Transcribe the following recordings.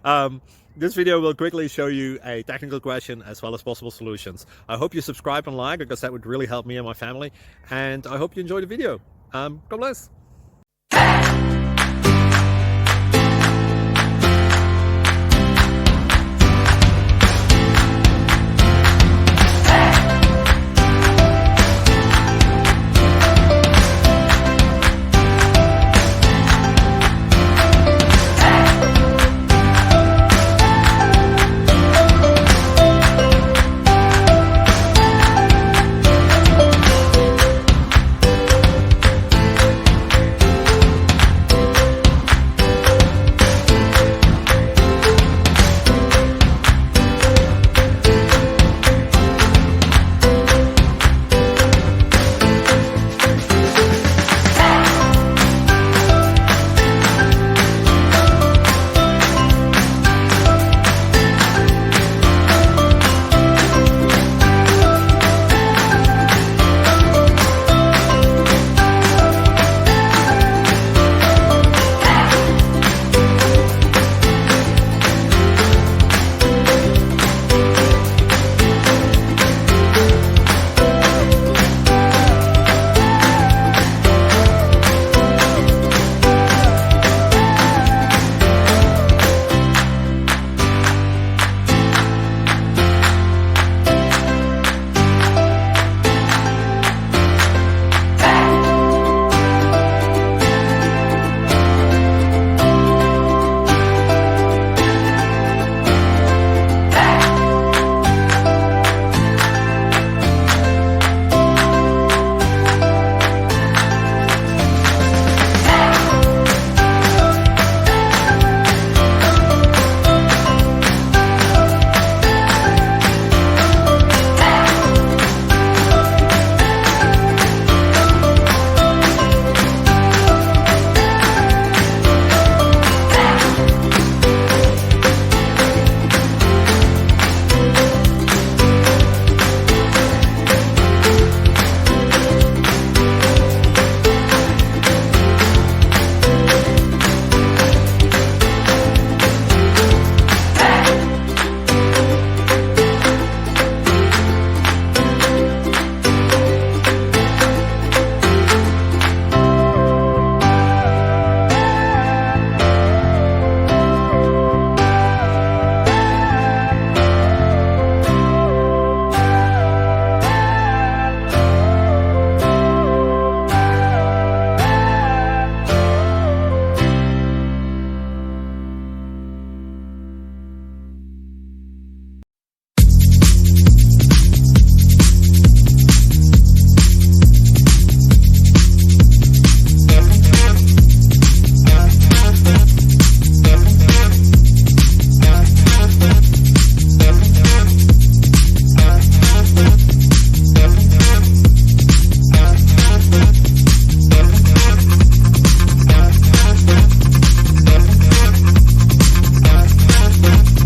um, this video will quickly show you a technical question as well as possible solutions. I hope you subscribe and like, because that would really help me and my family. And I hope you enjoy the video. God bless.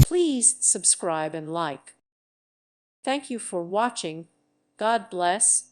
Please subscribe and like. Thank you for watching. God bless.